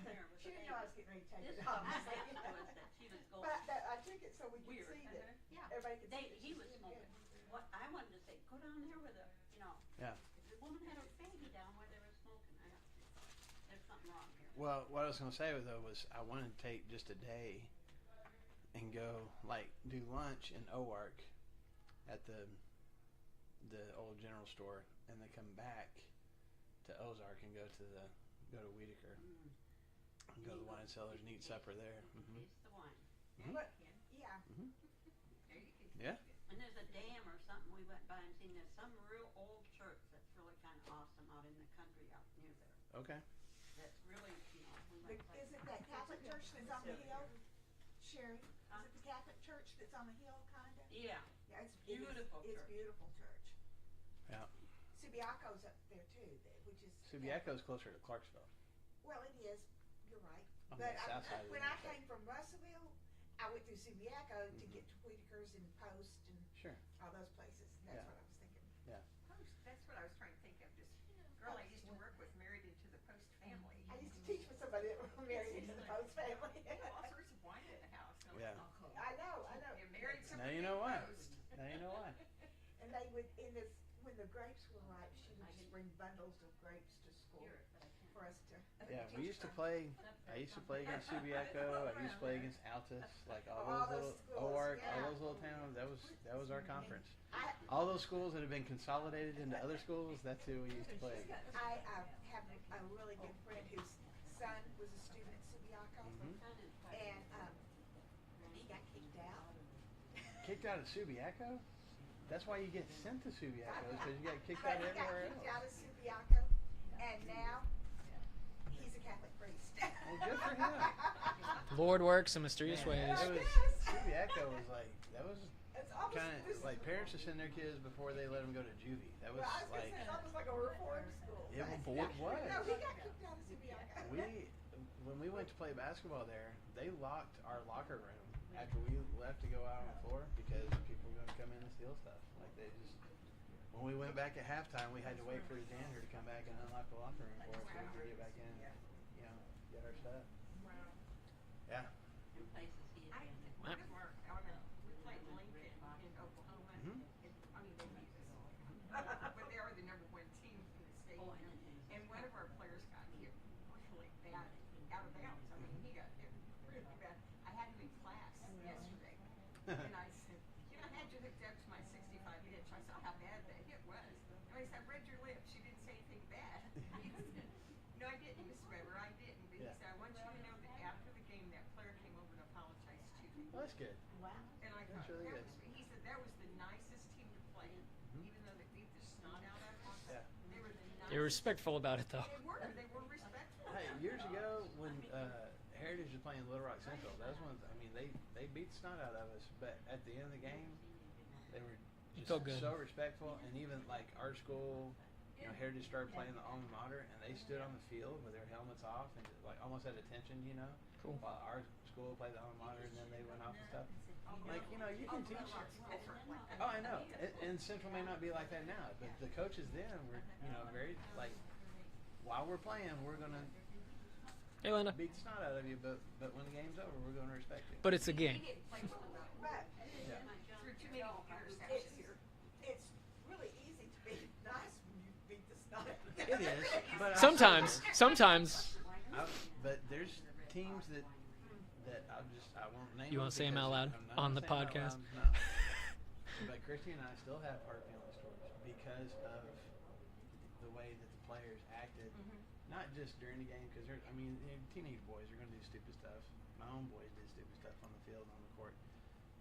down there with She the didn't know I was baby. getting ready to take This it one off. I laughed was that she was going But I took it so we could weird. see that Yeah. everybody could see that He she was did smoking. good. What I wanted to say, go down there with a, Yeah. the woman had her baby down where they were smoking. There's something wrong here. Well, what I was gonna say though was I wanted to take just a day and go like do lunch in Oark at the old general store, and then come back to Ozark and go to Whitaker. Go to the wine cellars and eat supper there. Mm-hmm. Taste the wine. But, yeah. Mm-hmm. There you can. Yeah. And there's a dam or something we went by and seen. There's some real old church that's really kind of awesome out in the country out near there. Okay. That's really, we went by. Is it that Catholic church that's on the hill? Sherry, Huh? is it the Catholic church that's on the hill, kinda? Yeah. Yeah, it's Beautiful It's church. beautiful church. Yeah. Subiaco's up there too, which is. Subiaco's closer to Clarksville. Well, it is, you're right. On But the south side of the when I interstate. came from Russellville, I went through Subiaco to get to Whitaker's and Post and Sure. all those places. That's Yeah. what I was thinking. Post, that's what I was trying to think of. This girl I used to work with married into the Post family. I used to teach with somebody that was married into the Post family. They have all sorts of wine in the house. And I'm Yeah. like, I know. you married Now somebody you know why. Post. Now you know why. And they would, when the grapes were ripe, she would just bring bundles of grapes to school Hear it, but I can't. for us to. Yeah, we used to play. I used to play against Subiaco. I used to play against Altus, like all All those those little schools, Oark, yeah. all those little towns. That was our conference. I All those schools that have been consolidated into other schools. That's who we used to play against. have a really good friend whose son was a student at Subiaco, Mhm. and he got kicked out. Kicked out of Subiaco. That's why you get sent to Subiaco, because you got kicked But out he got everywhere kicked else. out of Subiaco, and now he's a Catholic priest. Well, good for him. Lord works in mysterious Man, ways. it was, Subiaco was like that was It's almost kind of like parents to send their kids before they let them go to juvie. That was Well, I was gonna like say it's almost like a reform school. It but- was. No, he got kicked out of Subiaco. when we went to play basketball there, they locked our locker room after we left to go out on the floor because people were going to come in and steal stuff. Like they just. When we went back at halftime, we had to wait for the janitor to come back and unlock the locker room for us so we could get back in and, get our stuff. Yeah. In places he had been. One of our, we played Lincoln in Oklahoma. Mhm. I mean, they beat us, but they are the number one team in the state. Oh, and And one of our players got hit really bad out of bounds. I mean, he got hit really bad. I had him in class yesterday, and I said, I had you hooked up to my 65 inch. I saw how bad that hit was. And I said, I read your lips. You didn't say anything bad. He said, no, I didn't, Miss Weber. I didn't. But he Yeah. said, I want you to know that after the game, that player came over and apologized to me. Well, that's good. Wow. And I That's thought, really that good. was, he said that was the nicest team to play, even though they beat the snot out of us. Yeah. They were the nicest. You're respectful about it, though. They were respectful. Hey, years ago when Heritage was playing Little Rock Central, that was one. I mean, they beat the snot out of us, but at the end of the game, they were just Felt good. so respectful. And even like our school, Heritage started playing the alma mater, and they stood on the field with their helmets off and like almost at attention, Cool. while our school played the alma mater, and then they went off and stuff. Like you can teach. Oh, I know. And Central may not be like that now, but the coaches then were, very like, while we're playing, we're gonna Hey, Linda. beat the snot out of you, but when the game's over, we're gonna respect you. But it's a game. He didn't play well enough. But Yeah. Threw too many interceptions. it's really easy to be nice when you beat the snot. It is, but Sometimes. But there's teams that I won't name. You them won't say 'em because out loud I'm not on gonna the say 'em out podcast? loud, no. But Christy and I still have heart feeling stories because of the way that the players acted, not just during the game. Because teenage boys are going to do stupid stuff. My own boys did stupid stuff on the field and on the court,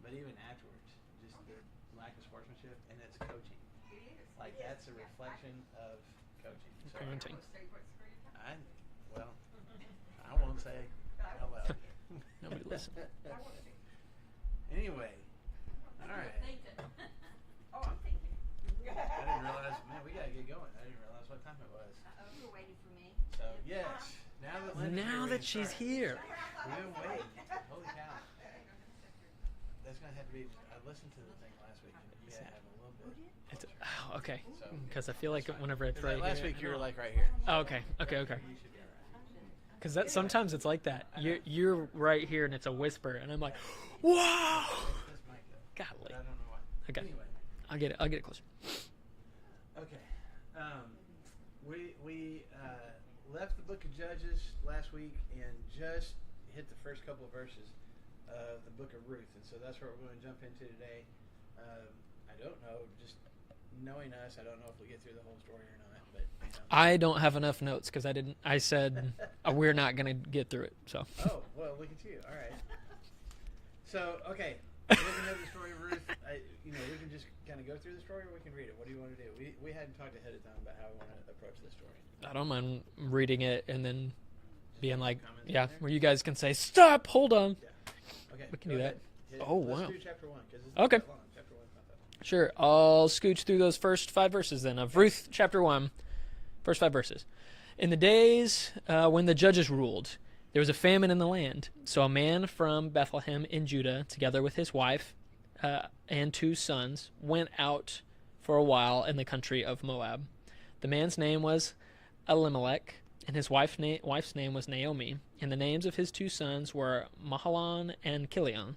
but even afterwards, just the lack of sportsmanship, and it's coaching. It is. Like that's a reflection of coaching. So Parenting. Say what score you got. I won't say out loud. Nobody listen. I want to see. Anyway, all right. Oh, I'm thinking. I didn't realize, man, we gotta get going. I didn't realize what time it was. You were waiting for me. So yes, now that Linda's Now here, we that can she's start. here. We've been waiting. Holy cow. That's gonna have to be. I listened to the thing last week. And you gotta have a little bit. It's, okay. So Because I feel like whenever it's right last here. week you were like right here. Oh, okay. Okay. You should be all right. because sometimes it's like that. You're right here, and it's a whisper, and I'm like, wow. This mic though. Golly. I don't know why. Okay. Anyway. I'll get it closer. Okay. We left the book of Judges last week and just hit the first couple of verses of the book of Ruth, and so that's what we're going to jump into today. I don't know, just knowing us, I don't know if we get through the whole story or not, but I don't have enough notes because I said we're not going to get through it. So. Oh, well, look at you. All right. So, okay. Looking at the story of Ruth, we can just kind of go through the story, or we can read it. What do you want to do? We hadn't talked ahead of time about how we want to approach this story. I don't mind reading it and then being like, comments yeah, in there? where you guys can say, stop, hold on. Yeah. Okay. We can go do that. ahead. Hit it. Oh, Let's wow. do chapter 1 because it's Okay. not that long. Chapter 1's not that long. Sure. I'll scooch through those first 5 verses then of Ruth chapter 1, first 5 verses. In the days when the judges ruled, there was a famine in the land. So a man from Bethlehem in Judah, together with his wife and 2 sons, went out for a while in the country of Moab. The man's name was Elimelech, and his wife's name was Naomi. And the names of his 2 sons were Mahlon and Chilion.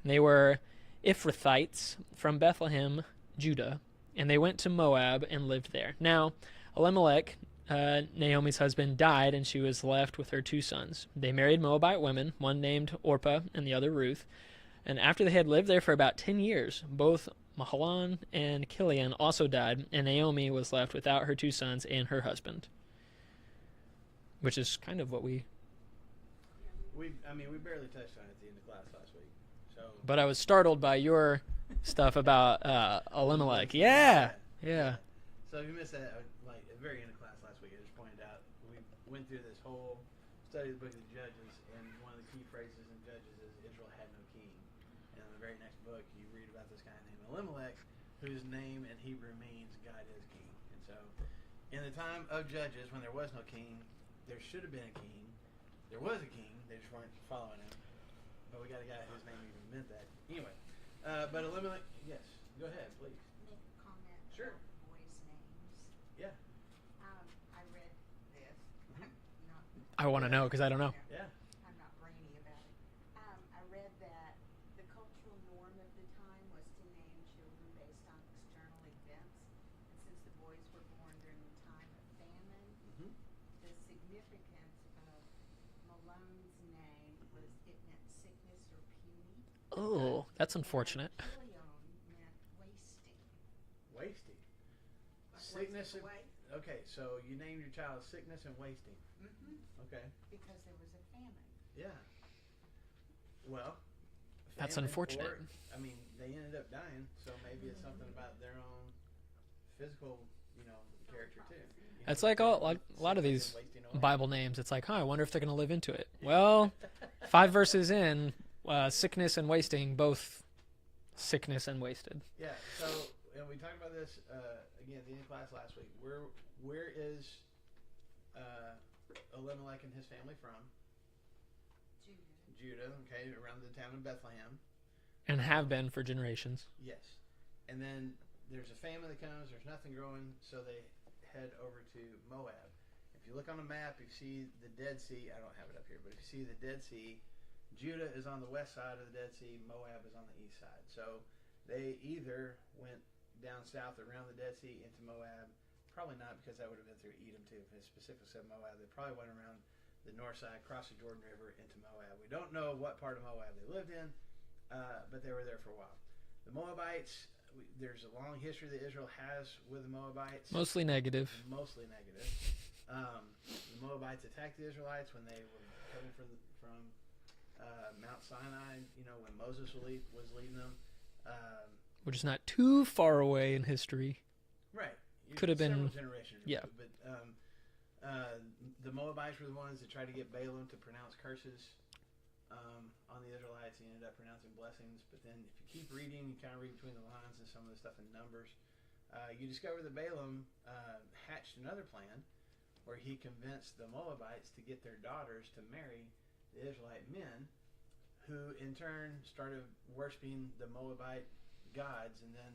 And they were Ephrathites from Bethlehem, Judah. And they went to Moab and lived there. Now, Elimelech, Naomi's husband, died, and she was left with her 2 sons. They married Moabite women, one named Orpah and the other Ruth. And after they had lived there for about 10 years, both Mahlon and Chilion also died, and Naomi was left without her 2 sons and her husband. Which is kind of what we barely touched on it at the end of class last week. So. But I was startled by your stuff about Elimelech. Yeah. So if you missed that, like at the very end of class last week, I just pointed out we went through this whole study of the book of the Judges, and one of the key phrases in Judges is Israel had no king. And in the very next book, you read about this guy named Elimelech, whose name in Hebrew means God is king. And so, in the time of Judges, when there was no king, there should have been a king. There was a king. They just weren't following him. But we got a guy whose name even meant that. Anyway, but Elimelech, yes, go ahead, please. Make a comment Sure. about boys' names. Yeah. I read this. Mhm. Not, I want to know because I don't know. Yeah. I'm not brainy about it. I read that the cultural norm of the time was to name children based on external events. And since the boys were born during the time of famine, Mm-hmm. the significance of Malone's name was it meant sickness or puny. Oh, that's unfortunate. And Chilion meant wasting. Wasting. Like Sickness wasting and, away. okay, so you named your child sickness and wasting. Mm-hmm. Okay. Because there was a famine. Yeah. Well. That's famine, unfortunate. Or, they ended up dying, so maybe it's something about their own physical, character too. It's like a lot of these Sickness and wasting away. Bible names. It's like, I wonder if they're going to live into it. Well, 5 verses in, sickness and wasting, both sickness and wasted. Yeah. So, and we talked about this again at the end of class last week. Where is Elimelech and his family from? Judah. Okay, around the town of Bethlehem. And have been for generations. Yes. And then there's a famine that comes. There's nothing growing, so they head over to Moab. If you look on a map, you see the Dead Sea. I don't have it up here, but if you see the Dead Sea, Judah is on the west side of the Dead Sea. Moab is on the east side. So they either went down south around the Dead Sea into Moab. Probably not, because that would have been through Edom too. If it specifically said Moab, they probably went around the north side, across the Jordan River into Moab. We don't know what part of Moab they lived in, but they were there for a while. The Moabites, there's a long history that Israel has with the Moabites. Mostly negative. Mostly negative. The Moabites attacked the Israelites when they were coming from Mount Sinai, when Moses was leading them. Which is not too far away in history. Right. Could have been. Several generations. Yeah. But the Moabites were the ones that tried to get Balaam to pronounce curses on the Israelites. He ended up pronouncing blessings. But then if you keep reading, you kind of read between the lines and some of the stuff in Numbers, you discover that Balaam hatched another plan where he convinced the Moabites to get their daughters to marry the Israelite men, who in turn started worshiping the Moabite gods, and then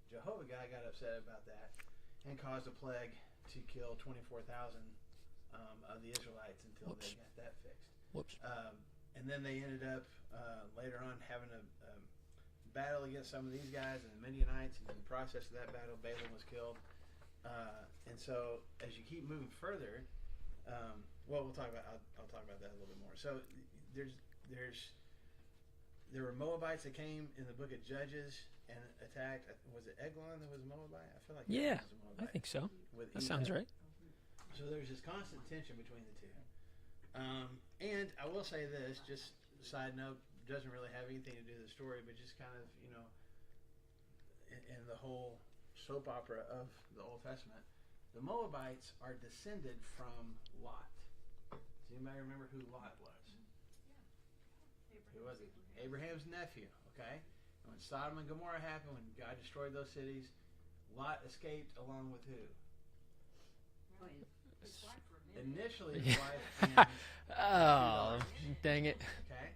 Jehovah God got upset about that and caused a plague to kill 24,000 of the Israelites until Whoops. they got that fixed. Whoops. And then they ended up later on having a battle against some of these guys and the Midianites, and in the process of that battle, Balaam was killed. And so, as you keep moving further, we'll talk about. I'll talk about that a little bit more. So, there were Moabites that came in the book of Judges and attacked. Was it Eglon that was a Moabite? I feel like Yeah, was a I Moabite think so. with That sounds Ehud. right. So there's this constant tension between the two. And I will say this, just side note, doesn't really have anything to do with the story, but just kind of, in the whole soap opera of the Old Testament, the Moabites are descended from Lot. Does anybody remember who Lot was? Who was he? Abraham's nephew, okay? And when Sodom and Gomorrah happened, when God destroyed those cities, Lot escaped along with who? His wife for a minute. Initially, his wife and Oh, dang it. okay.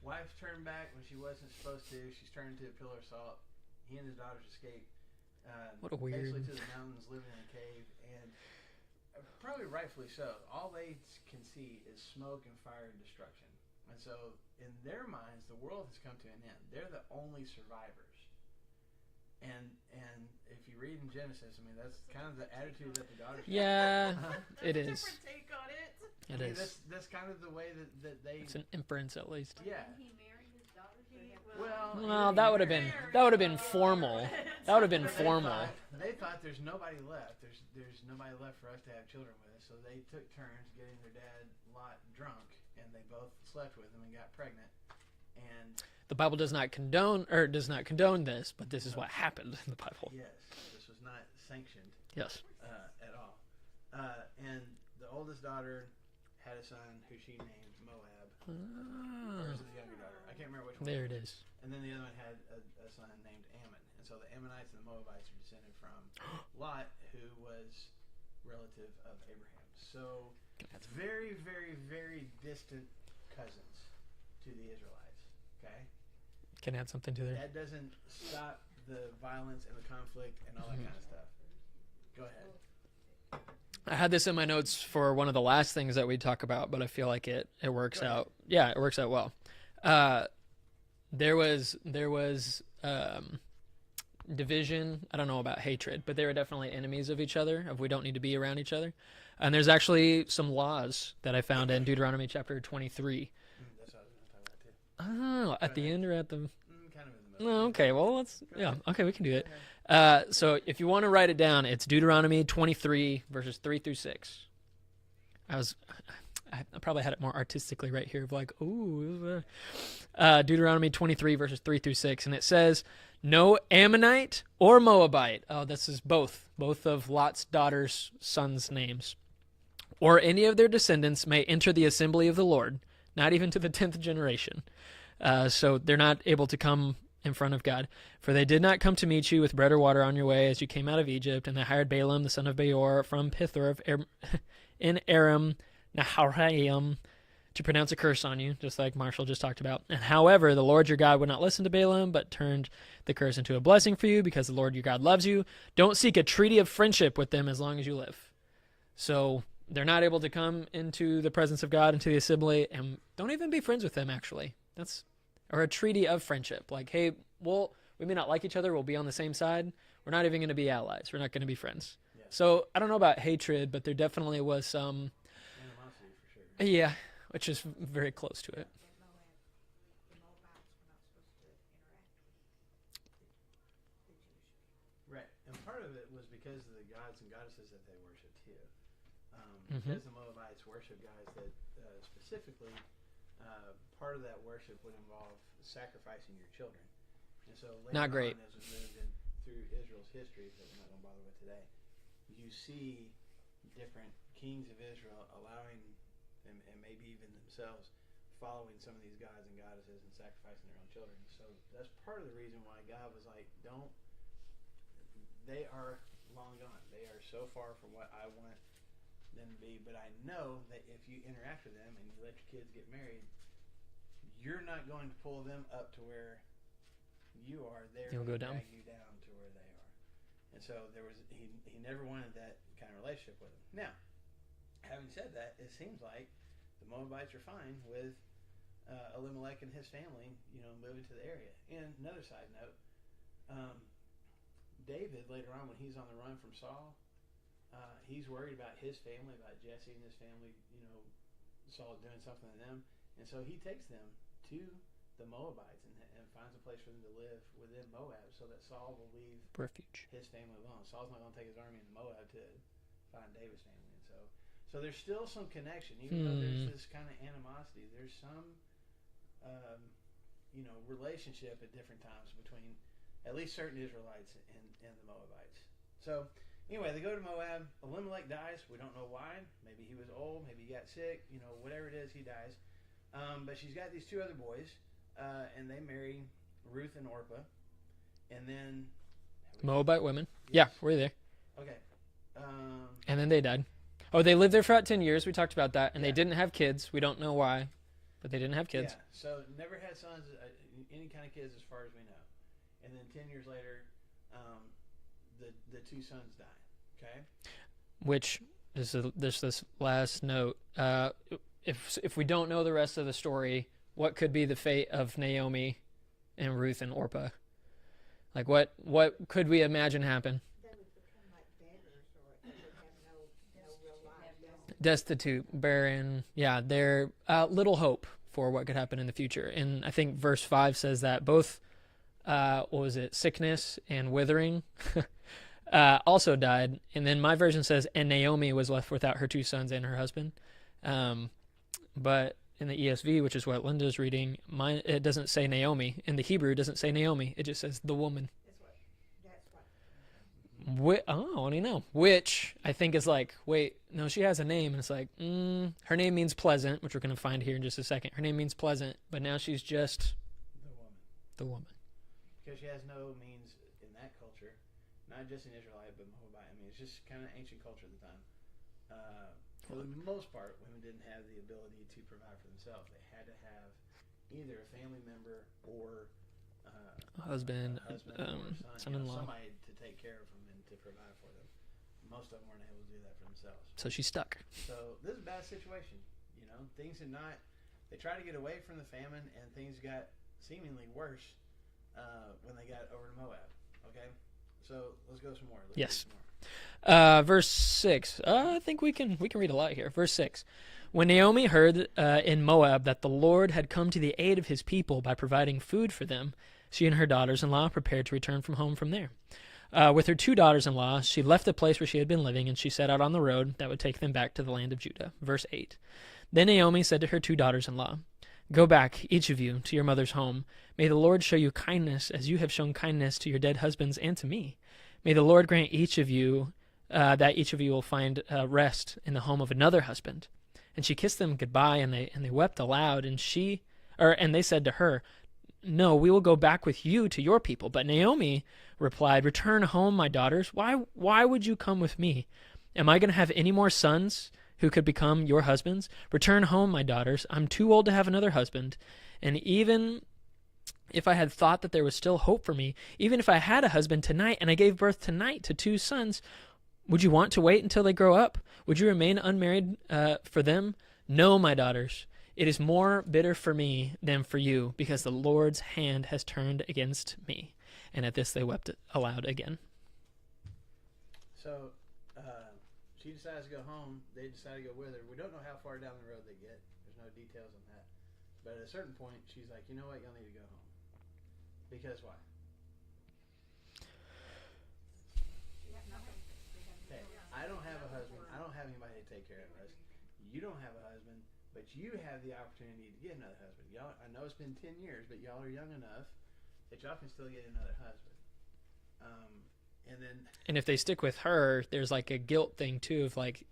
Wife turned back when she wasn't supposed to. She's turned into a pillar of salt. He and his daughters escaped. What a weird- Basically to the mountains, living in a cave, and probably rightfully so. All they can see is smoke and fire and destruction. And so, in their minds, the world has come to an end. They're the only survivors. And if you read in Genesis, I mean, that's kind of the attitude that the daughters have. Yeah, it is. Different take on it. It I mean, is. that's kind of the way that they. It's an inference, at least. Yeah. Didn't he marry his daughters? Well, that would have been formal. That would have been formal. They thought there's nobody left. There's nobody left for us to have children with. So they took turns getting their dad Lot drunk, and they both slept with him and got pregnant. And The Bible does not condone this, but this is what happened in the Bible. yes, this was not sanctioned Yes. at all. And the oldest daughter had a son who she named Moab. Or is it the younger daughter? I can't remember which one. There it is. And then the other one had a son named Ammon. And so the Ammonites and the Moabites are descended from Lot, who was relative of Abraham. So very, very, very distant cousins to the Israelites. Okay? Can add something to there. That doesn't stop the violence and the conflict and all that kind of stuff. Go ahead. I had this in my notes for one of the last things that we talk about, but I feel like it works out. Yeah, it works out well. There was division. I don't know about hatred, but they were definitely enemies of each other. Of we don't need to be around each other. And there's actually some laws that I found in Deuteronomy chapter 23. That's what I was going to talk about too. Oh, at the end or at the? Kind of in the middle. No, okay. Well, okay, we can do it. So if you want to write it down, it's Deuteronomy 23 verses 3 through 6. I probably had it more artistically right here of like, ooh, Deuteronomy 23 verses 3 through 6, and it says, "No Ammonite or Moabite." Oh, this is both of Lot's daughters' sons' names, or any of their descendants may enter the assembly of the Lord, not even to the 10th generation. So they're not able to come in front of God. "For they did not come to meet you with bread or water on your way as you came out of Egypt, and they hired Balaam, the son of Beor, from Pithor in Aram Naharaim, to pronounce a curse on you," just like Marshall just talked about. "And however, the Lord your God would not listen to Balaam, but turned the curse into a blessing for you, because the Lord your God loves you. Don't seek a treaty of friendship with them as long as you live." So they're not able to come into the presence of God, into the assembly, and don't even be friends with them, actually. Or a treaty of friendship. Like, hey, we may not like each other, we'll be on the same side. We're not even going to be allies. We're not going to be friends. Yeah. So I don't know about hatred, but there definitely was some, Animosity for sure. yeah, which is very close to it. The Moabites were not supposed to interact with the Jewish people. Right, and part of it was because of the gods and goddesses that they worshipped too. Mhm. Because the Moabites worship guys that specifically, part of that worship would involve sacrificing your children. And so later Not great. on, as we moved in through Israel's history, that we're not going to bother with today, you see different kings of Israel allowing, and maybe even themselves, following some of these gods and goddesses and sacrificing their own children. So that's part of the reason why God was like, they are long gone. They are so far from what I want them to be. But I know that if you interact with them and you let your kids get married, you're not going to pull them up to where you are. They're You'll going go to down. drag you down to where they are. And so he never wanted that kind of relationship with them. Now, having said that, it seems like the Moabites are fine with Elimelech and his family, moving to the area. And another side note, David, later on when he's on the run from Saul, he's worried about his family, about Jesse and his family, Saul doing something to them. And so he takes them to the Moabites and finds a place for them to live within Moab so that Saul will leave Refuge. his family alone. Saul's not going to take his army into Moab to find David's family. And so there's still some connection, even though there's this kind of animosity. There's some, relationship at different times between at least certain Israelites and the Moabites. So anyway, they go to Moab. Elimelech dies. We don't know why. Maybe he was old. Maybe he got sick. Whatever it is, he dies. But she's got these two other boys, and they marry Ruth and Orpah. And then... Moabite women. Yes. Yeah, we're there. Okay. And then they died. Oh, they lived there for about 10 years. We talked about that. And they Yeah. didn't have kids. We don't know why, but they didn't have kids. Yeah, so never had sons, any kind of kids as far as we know. And then 10 years later, the two sons die. Okay? Which, this last note, if we don't know the rest of the story, what could be the fate of Naomi and Ruth and Orpah? Like, what could we imagine happen? They would become like beggars, or they would have no real life. Destitute, barren. Yeah, they're little hope for what could happen in the future. And I think verse 5 says that both, sickness and withering also died. And then my version says, and Naomi was left without her two sons and her husband. But in the ESV, which is what Linda's reading, it doesn't say Naomi. In the Hebrew, it doesn't say Naomi. It just says the woman. That's what. I don't know. Which I think is like, wait, no, she has a name. And it's like, her name means pleasant, which we're going to find here in just a second. Her name means pleasant, but now she's just the woman. Because she has no means in that culture, not just in Israelite, but Moabite. I mean, it's just kind of ancient culture at the time. For the most part, women didn't have the ability to provide for themselves. They had to have either a family member or A husband, or a son-in-law. somebody to take care of them and to provide for them. Most of them weren't able to do that for themselves. So she's stuck. So this is a bad situation. Things had not. They tried to get away from the famine, and things got seemingly worse when they got over to Moab. Okay, so let's go some more. Yes. Verse 6. I think we can read a lot here. Verse 6. When Naomi heard in Moab that the Lord had come to the aid of his people by providing food for them, she and her daughters-in-law prepared to return from home from there. With her two daughters-in-law, she left the place where she had been living, and she set out on the road that would take them back to the land of Judah. Verse 8. Then Naomi said to her two daughters-in-law, "Go back, each of you, to your mother's home. May the Lord show you kindness as you have shown kindness to your dead husbands and to me. May the Lord grant each of you that each of you will find rest in the home of another husband." And she kissed them goodbye, and they wept aloud. And they said to her, "No, we will go back with you to your people." But Naomi replied, "Return home, my daughters. Why would you come with me? Am I going to have any more sons who could become your husbands? Return home, my daughters. I'm too old to have another husband. And even if I had thought that there was still hope for me, even if I had a husband tonight and I gave birth tonight to two sons, would you want to wait until they grow up? Would you remain unmarried for them? No, my daughters. It is more bitter for me than for you, because the Lord's hand has turned against me." And at this they wept aloud again. So she decides to go home. They decide to go with her. We don't know how far down the road they get. There's no details on that. But at a certain point, she's like, "You know what? Y'all need to go home." Because why? Hey, I don't have a husband. I don't have anybody to take care of us. You don't have a husband, but you have the opportunity to get another husband. Y'all, I know it's been 10 years, but y'all are young enough that y'all can still get another husband. And if they stick with her, there's like a guilt thing too of like,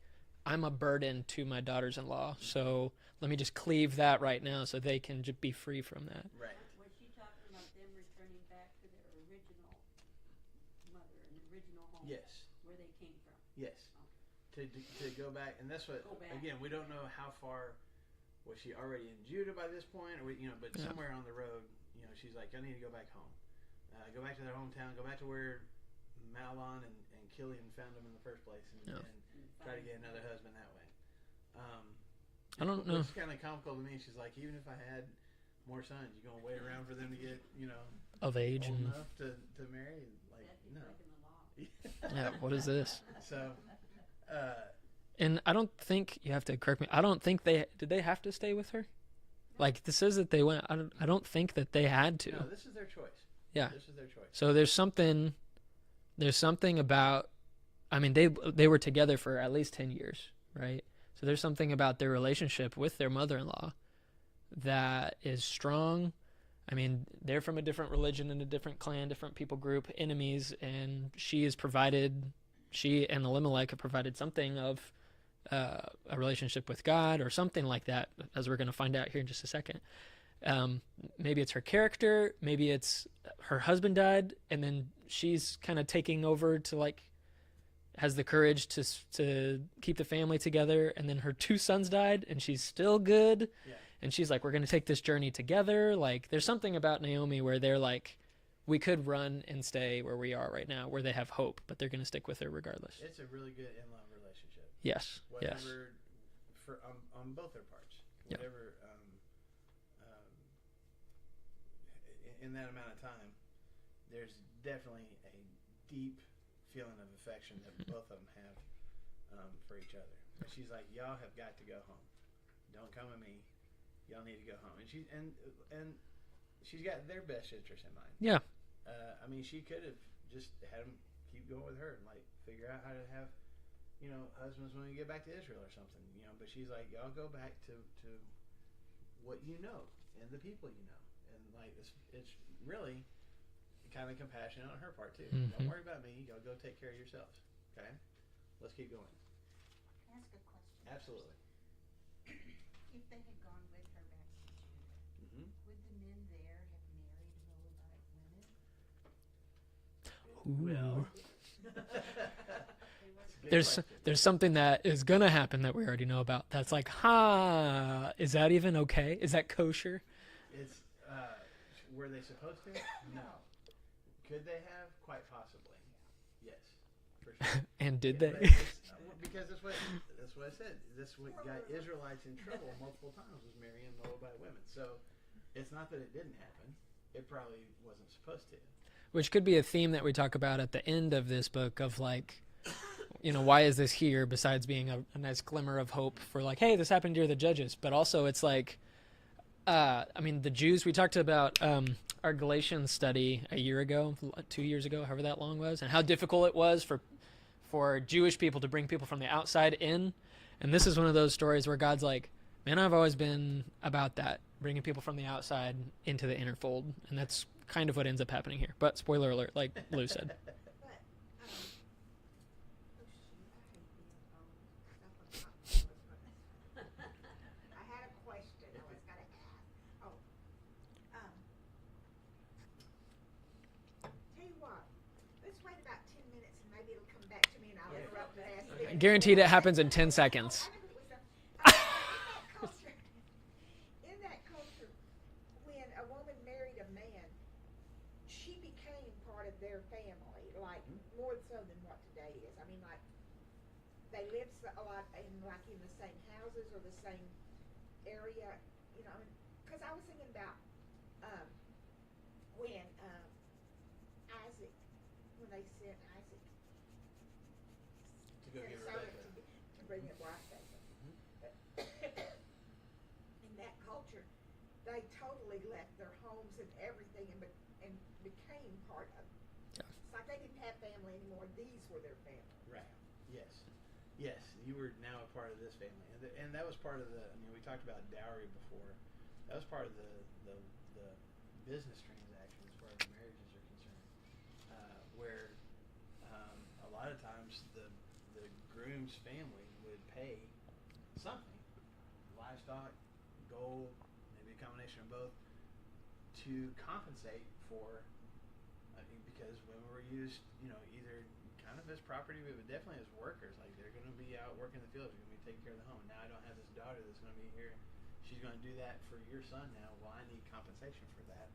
I'm a burden to my daughters-in-law, so let me just cleave that right now so they can just be free from that. Right. Was she talking about them returning back to their original mother and original home? Yes. Where they came from? Yes. To go back, and that's what, again, we don't know how far, was she already in Judah by this point, or but somewhere on the road, she's like, "I need to go back home. Go back to their hometown, go back to where Mahlon and Killian found them in the first place, and try to get another husband that way." I don't know. It's kind of comical to me. She's like, even if I had more sons, you gonna wait around for them to get, Of age old and enough to marry? Like, That'd be no. breaking the law. yeah, what is this? So, And I don't think you have to correct me. I don't think did they have to stay with her? Like this says that they went. I don't think that they had to. no, this is their choice. Yeah. This is their choice. So there's something about. I mean, they were together for at least 10 years, right? So there's something about their relationship with their mother-in-law that is strong. I mean, they're from a different religion and a different clan, different people group, enemies, and she and Elimelech have provided something of a relationship with God or something like that, as we're going to find out here in just a second. Maybe it's her character, maybe it's her husband died, and then she's kind of taking over to has the courage to keep the family together, and then her 2 sons died, and she's still good. Yeah. And she's like, we're going to take this journey together. Like, there's something about Naomi where they're like, we could run and stay where we are right now, where they have hope, but they're going to stick with her regardless. It's a really good in-law relationship. Yes. Whatever, Yes. on both their parts. Yeah. Whatever, in that amount of time, there's definitely a deep feeling of affection that both of them have for each other. But she's like, y'all have got to go home. Don't come with me. Y'all need to go home. And she's got their best interest in mind. Yeah. I mean, she could have just had them keep going with her and figure out how to have, husbands when we get back to Israel or something. But she's like, y'all go back to what you know and the people you know, and it's really kind of compassionate on her part too. Mm-hmm. Don't worry about me. Y'all go take care of yourselves. Okay, let's keep going. Can I ask a question? Absolutely. If they had gone with her back to Judah, Mm-hmm. would the men there have married Moabite women? Ooh. Good question. There's something that is going to happen that we already know about. That's like, is that even okay? Is that kosher? It's were they supposed to? No. Could they have? Quite possibly. Yes, for sure. And did Yeah, they? but because that's what I said. That's what got Israelites in trouble multiple times, was marrying Moabite women. So it's not that it didn't happen. It probably wasn't supposed to. Which could be a theme that we talk about at the end of this book of why is this here, besides being a nice glimmer of hope for hey, this happened near the Judges. But also it's the Jews, we talked about our Galatians study a year ago, 2 years ago, however that long was, and how difficult it was for Jewish people to bring people from the outside in. And this is one of those stories where God's like, man, I've always been about that, bringing people from the outside into the inner fold. And that's kind of what ends up happening here. But spoiler alert, like Lou said. But, oh shoot, I hate being old. I had a question I was gonna ask. Tell you what, let's wait about 10 minutes and maybe it'll come back to me and I'll interrupt and ask them. Guaranteed it happens in 10 seconds. In that culture, when a woman married a man, she became part of their family, more so than what today is. I mean, they lived a lot in the same houses or the same area, because I was thinking about when Isaac, when they sent Isaac To go get Rebecca. to bring a wife back. In that culture, they totally left their homes and everything and became part of it. Yeah. It's like they didn't have family anymore. These were their family. Right. Yes. Yes. You were now a part of this family, and that was part of the. I mean, we talked about dowry before. That was part of the business transaction as far as marriages are concerned, where a lot of times the groom's family would pay something, livestock, gold, maybe a combination of both, to compensate for. Because women were used, either kind of as property, but definitely as workers. Like, they're going to be out working the fields, they're going to be taking care of the home. Now I don't have this daughter that's going to be here. She's going to do that for your son now. Well, I need compensation for that.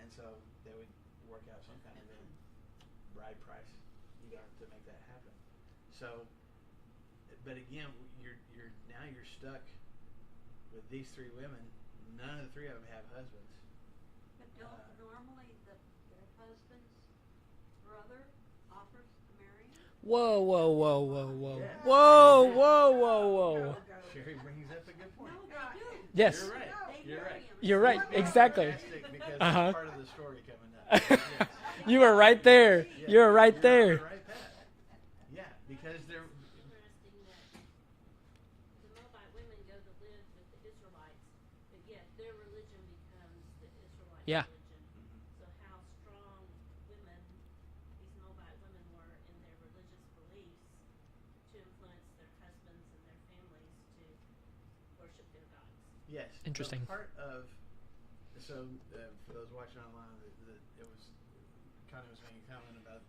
And so they would work out some kind of a bride price, to make that happen. So but again, you're stuck with these three women. None of the three of them have husbands. But don't normally their husband's brother offers to marry him? Whoa, whoa, whoa, whoa, whoa. Yeah. Whoa, whoa, whoa, whoa. Sherry brings up a good point. No, they do. Yes. You're right. They You're marry right. him. You're right. Exactly. Fantastic, because Uh-huh. that's part of the story coming up. Yes. You were right there. Yeah, You were right you're there. on the right path. Yeah, because they're. Interesting that the Moabite women go to live with the Israelites, but yet their religion becomes the Israelite Yeah. religion. So how strong women, these Moabite women, were in their religious beliefs to influence their husbands and their families to worship their gods. Yes. Interesting. So part of, for those watching online, it was Connie was making a comment about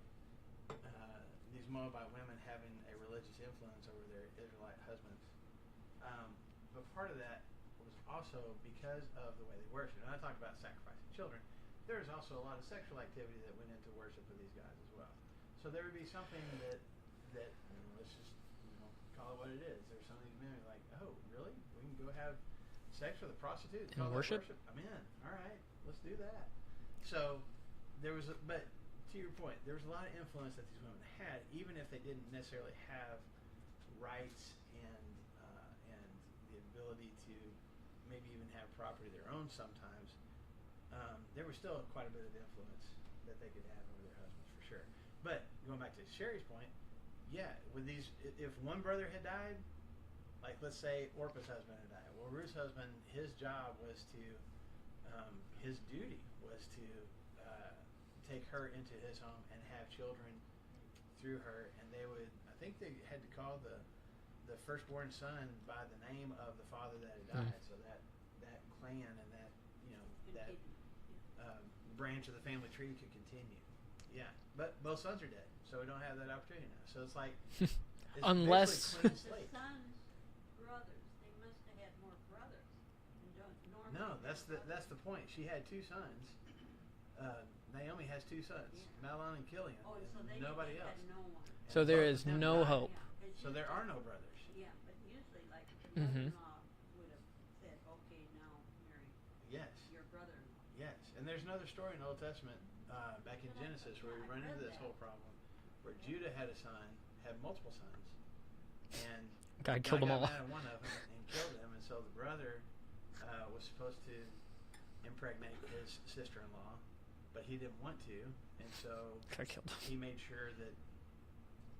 these Moabite women having a religious influence over their Israelite husbands. But part of that was also because of the way they worship. And I talked about sacrificing children. There's also a lot of sexual activity that went into worship with these guys as well. So there would be something that let's just call it what it is. There's some of these men who are like, oh, really? We can go have sex with a prostitute And call that worship? I'm in. All right, let's do that. So there was, but to your point, there was a lot of influence that these women had, even if they didn't necessarily have rights and the ability to maybe even have property of their own. Sometimes there was still quite a bit of influence that they could have over their husbands for sure. But going back to Sherry's point, yeah, with these, if one brother had died, like let's say Orpah's husband had died. Well, Ruth's husband, his job was to, his duty was to take her into his home and have children through her, and they would, I think they had to call the firstborn son by the name of the father that had died, so that clan and that that branch of the family tree could continue. Yeah, but both sons are dead, so we don't have that opportunity now. So it's like it's Unless- basically clean The slate. son's brothers, they must have had more brothers. And don't normally. No, their that's the point. She had two sons. Naomi has two sons, Yeah. Mahlon and Kilian, Oh, so and they nobody had else. no one. And So there both is of them no died. hope. Yeah, 'cause So there are usually- no brothers. Yeah, but usually like the Mhm. mother-in-law would have said, okay, now marry Yes, your brother-in-law. yes. And there's another story in the Old Testament, back in Genesis, where we run into this whole problem, where Judah had a son, had multiple sons, and God killed them got all. mad at one of them and killed him, and so the brother was supposed to impregnate his sister-in-law, but he didn't want to, and so God killed them. he made sure that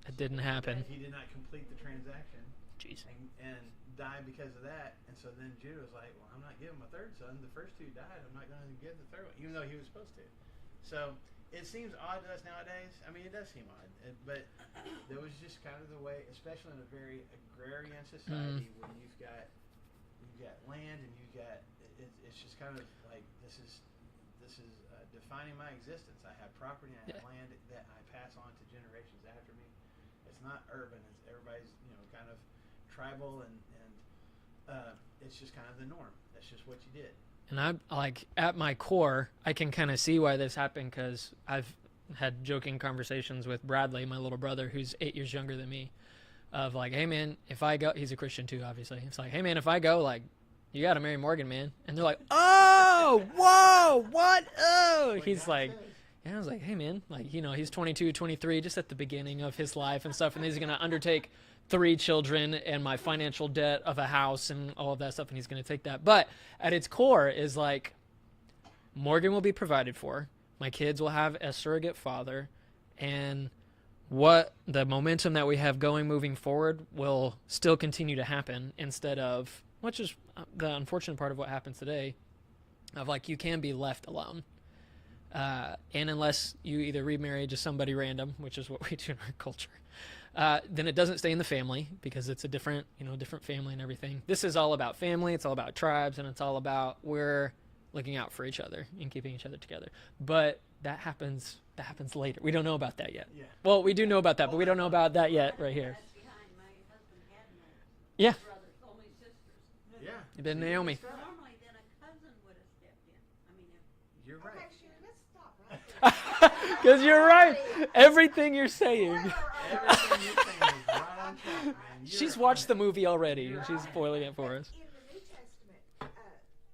It didn't happen. he did not complete the transaction Jeez. and died because of that. And so then Judah was like, well, I'm not giving my third son. The first two died. I'm not going to give the third one, even though he was supposed to. So it seems odd to us nowadays. I mean, it does seem odd, but there was just kind of the way, especially in a very agrarian society where you've got land and you've got it's just kind of like this is defining my existence. I have property, I have land that I pass on to generations after me. It's not urban. It's everybody's kind of tribal and it's just kind of the norm. That's just what you did. And I'm like, at my core, I can kind of see why this happened, because I've had joking conversations with Bradley, my little brother, who's 8 years younger than me, of like, hey man, if I go, he's a Christian too, obviously. It's like, hey man, if I go, like, you got to marry Morgan, man. And they're like, oh, whoa, what? Oh, he's like, yeah, I was like, hey man, like, he's 22, 23, just at the beginning of his life and stuff. And he's going to undertake 3 children and my financial debt of a house and all of that stuff. And he's going to take that. But at its core is like, Morgan will be provided for. My kids will have a surrogate father. And what the momentum that we have going moving forward will still continue to happen, instead of, which is the unfortunate part of what happens today, of like, you can be left alone. And unless you either remarry just somebody random, which is what we do in our culture, then it doesn't stay in the family, because it's a different family and everything. This is all about family. It's all about tribes, and it's all about we're looking out for each other and keeping each other together. But that happens later. We don't know about that yet. Yeah. Well, we do know about that, but we don't know about that yet right here. That's behind. My husband had no Yeah. brothers, only sisters. Yeah. Then Naomi. Normally, then a cousin would have stepped in. I mean, if You're right. Okay, Sherry, let's stop right there. Because you're right. Everything you're saying. Everything you're saying is right on on track, man. She's You're watched the on it. movie already. You're She's on it. spoiling it for us. In the New Testament,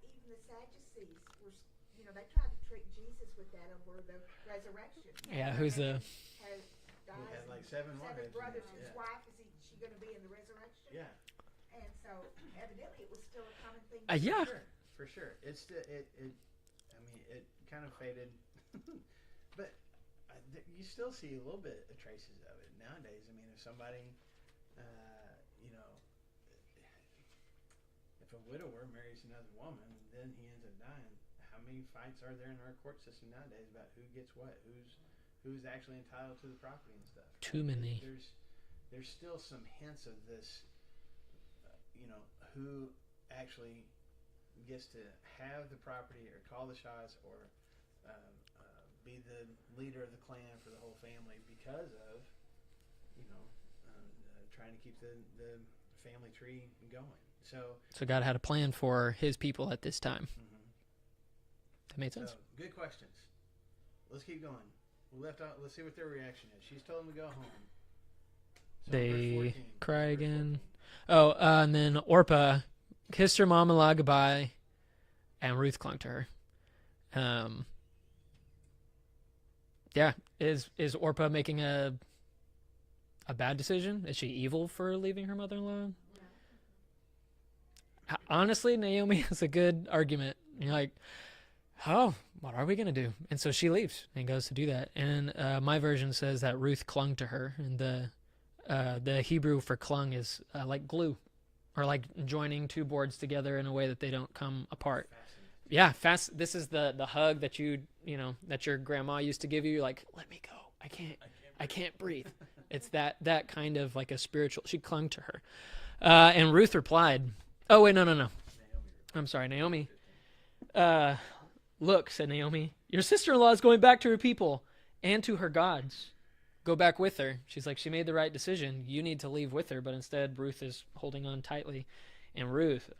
even the Sadducees were, they tried to trick Jesus with that over the resurrection. Yeah, who's the? Has died. He had like seven wives. brothers. Whose Yeah. wife is she going to be in the resurrection? Yeah. And so evidently it was still a common thing. Yeah. For sure. It's the it. I mean, it kind of faded, but you still see a little bit of traces of it nowadays. I mean, if somebody, if a widower marries another woman, and then he ends up dying, how many fights are there in our court system nowadays about who gets what, who's actually entitled to the property and stuff? Too many. There's still some hints of this, who actually gets to have the property or call the shots or be the leader of the clan for the whole family because of trying to keep the family tree going. So God had a plan for His people at this time. That made sense. So, good questions. Let's keep going. We left out. Let's see what their reaction is. She's told them to go home. So verse They 14. cry Verse again. 14. Oh, and then Orpah kissed her mom-in-law goodbye, and Ruth clung to her. Yeah, is Orpah making a bad decision? Is she evil for leaving her mother-in-law? Honestly, Naomi has a good argument. You're like, oh, what are we going to do? And so she leaves and goes to do that. And my version says that Ruth clung to her. And the Hebrew for clung is like glue, or like joining two boards together in a way that they don't come apart. Yeah, fast. This is the hug that that your grandma used to give you. You're like, let me go. I can't breathe. It's that kind of like a spiritual. She clung to her. And Ruth replied, oh, wait, no. I'm sorry, Naomi. Look, said Naomi, your sister-in-law is going back to her people and to her gods. Go back with her. She's like, she made the right decision. You need to leave with her. But instead, Ruth is holding on tightly. And Ruth,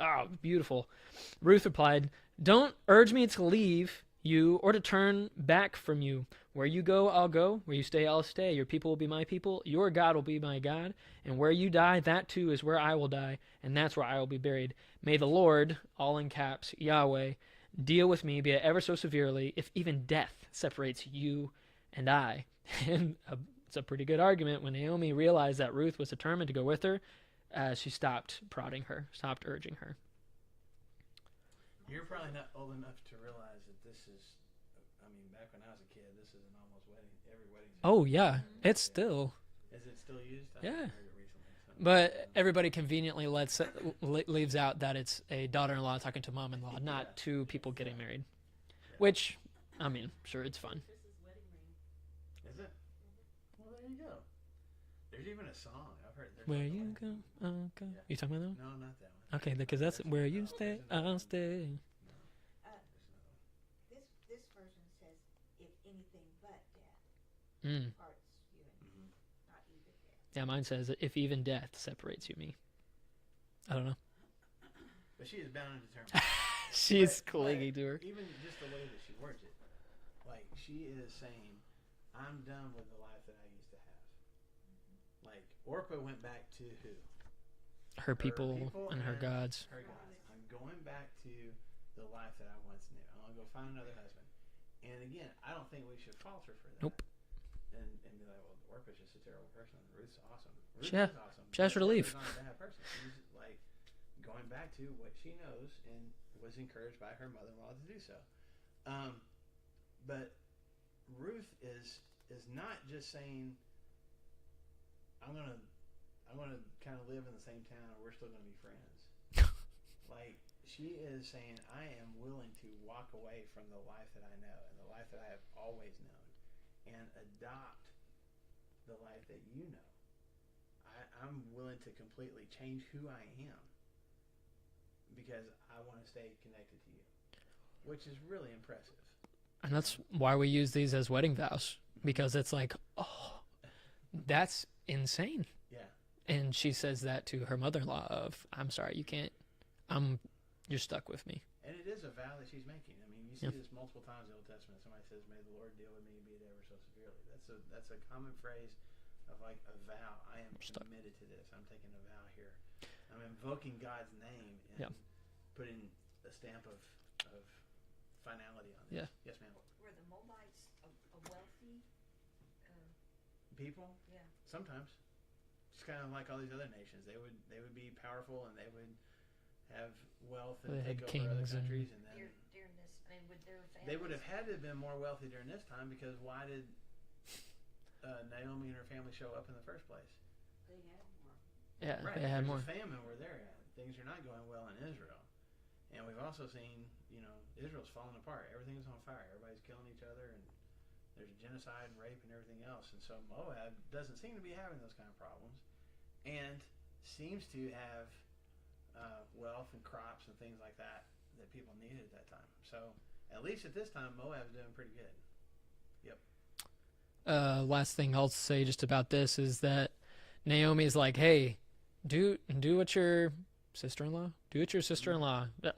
beautiful. Ruth replied, don't urge me to leave you or to turn back from you. Where you go, I'll go. Where you stay, I'll stay. Your people will be my people. Your God will be my God. And where you die, that too is where I will die. And that's where I will be buried. May the Lord, all in caps, Yahweh, deal with me, be it ever so severely, if even death separates you and I. And it's a pretty good argument. When Naomi realized that Ruth was determined to go with her, she stopped prodding her, stopped urging her. You're probably not old enough to realize that this is, back when I was a kid, this is an almost wedding, every wedding. Oh, yeah. It's still. Is it still used? I Yeah. haven't heard it recently, so. But everybody conveniently leaves out that it's a daughter-in-law talking to mom-in-law, not two people getting married. Which, sure, it's fun. Chris's wedding ring. Is it? Well, there you go. There's even a song. I've heard. Where you go, I'll go. Yeah. You talking about that one? No, not that one. Okay, because that's where you stay, I'll stay. This version says, if anything but death Mm. parts you and me, not even death. Yeah, mine says, if even death separates you and me. I don't know. But she is bound and determined. She's But clinging to her. Even just the way that she words it, like she is saying, "I'm done with the life that I used to have." Like Orpah went back to who? Her people and her gods. Her gods. I'm going back to the life that I once knew. I'm gonna go find another husband. And again, I don't think we should falter for that. Nope. And be like, well, Orpah's just a terrible person. Ruth's awesome. Ruth Yeah. is awesome. She asked her to But leave. Orpah's not a bad person. She's like going back to what she knows and was encouraged by her mother-in-law to do so. But Ruth is not just saying, I'm gonna kind of live in the same town, or we're still gonna be friends. Like she is saying, I am willing to walk away from the life that I know and the life that I have always known, and adopt the life that you know. I'm willing to completely change who I am because I want to stay connected to you, which is really impressive. And that's why we use these as wedding vows, because it's like, oh, that's insane. Yeah. And she says that to her mother-in-law of, I'm sorry, you can't, you're stuck with me. And it is a vow that she's making. I mean, you see this multiple times in the Old Testament. Somebody says, may the Lord deal with me, be it ever so severely. That's a common phrase of like a vow. I am Stuck. committed to this. I'm taking a vow here. I'm invoking God's name and Yeah. putting a stamp of finality on this. Yeah. Yes, ma'am. Were the Moabites a wealthy? People? Yeah. Sometimes. It's kind of like all these other nations. They would be powerful and they would have wealth and They had take over other kings and- countries, and then During this, I mean, would their families? they would have had to have been more wealthy during this time, because why did Naomi and her family show up in the first place? They had more. Yeah, Right. they had There's more. a famine where they're at. Things are not going well in Israel. And we've also seen, Israel's falling apart. Everything's on fire. Everybody's killing each other, and there's genocide, rape, and everything else. And so Moab doesn't seem to be having those kind of problems, and seems to have wealth and crops and things like that people needed at that time. So at least at this time, Moab's doing pretty good. Last thing I'll say just about this is that Naomi's like, hey, do what your sister-in-law,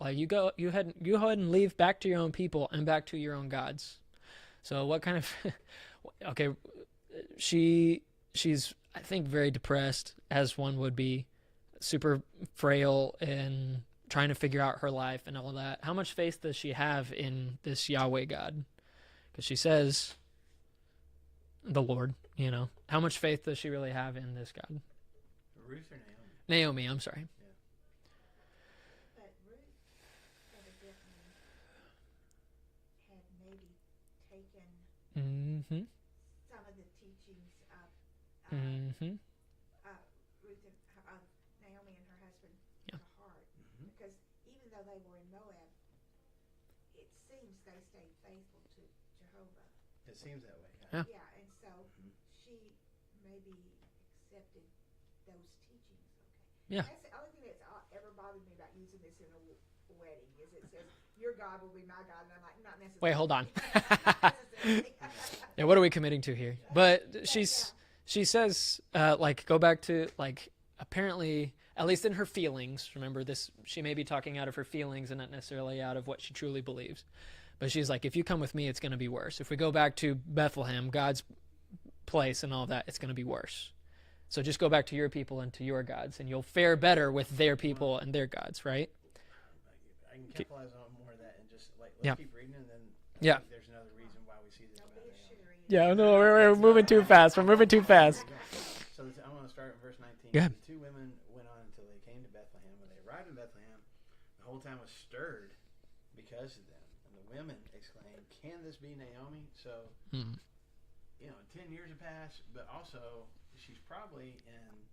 like you go ahead and leave back to your own people and back to your own gods. So what kind of okay, she's I think very depressed, as one would be, super frail and trying to figure out her life and all that. How much faith does she have in this Yahweh God? Because she says the Lord, how much faith does she really have in this God? Ruth or Naomi? Naomi, I'm sorry. But Ruth evidently had maybe taken Mm-hmm. some of the teachings of Mm-hmm. Ruth and Naomi and her husband Yeah. to heart, Mhm. because even though they were in Moab, it seems they stayed faithful to Jehovah. It seems that way. Yeah. Yeah, and so Mhm. she maybe accepted those teachings. Okay. Yeah. That's the only thing that's ever bothered me about using this in a wedding is it says your God will be my God, and I'm like, not necessarily. Wait, hold on. Not necessarily. Yeah, what are we committing to here? But she says, go back to, apparently, at least in her feelings, remember this, she may be talking out of her feelings and not necessarily out of what she truly believes. But she's like, if you come with me, it's going to be worse. If we go back to Bethlehem, God's place and all that, it's going to be worse. So just go back to your people and to your gods, and you'll fare better with their people and their gods, right? I can capitalize on more of that and just let's Yeah. keep reading, and then Yeah. I think there's another reason why we see this Don't about be a Naomi. sherry. Yeah, no, we're moving too fast. We're moving too fast. So I'm going to start in verse 19. Go ahead. The two women went on until they came to Bethlehem. When they arrived in Bethlehem, the whole town was stirred because of them. And the women exclaimed, "Can this be Naomi?" So, Mm. 10 years have passed, but also she's probably in,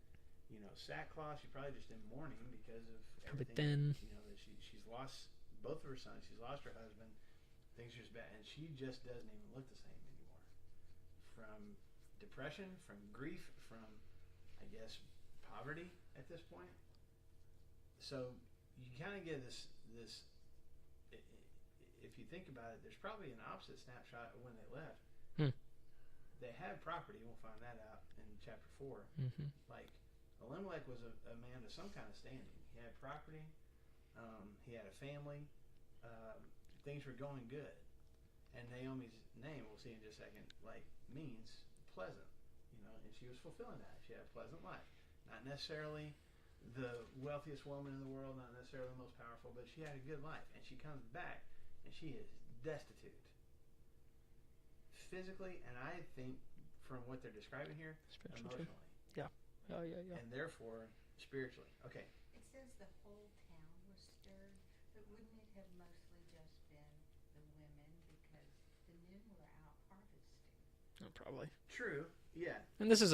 sackcloth. She's probably just in mourning because of Probably everything. thin. That she's lost both of her sons. She's lost her husband. Things are just bad, and she just doesn't even look the same anymore. From depression, from grief, from, I guess, poverty at this point. So you kind of get this. If you think about it, there's probably an opposite snapshot of when they left. Hmm. They had property. We'll find that out in chapter 4. Mm-hmm. Like Elimelech was a man of some kind of standing. He had property. He had a family. Things were going good. And Naomi's name, we'll see in just a second, means pleasant. And she was fulfilling that. She had a pleasant life. Not necessarily the wealthiest woman in the world, not necessarily the most powerful, but she had a good life. And she comes back, and she is destitute. Physically, and I think from what they're describing here, Spiritually too. emotionally. Oh, yeah. And therefore, spiritually. Okay. It says the whole town was stirred, but wouldn't it have mostly just been the women because the men were out harvesting? Oh, probably. True. Yeah. And this is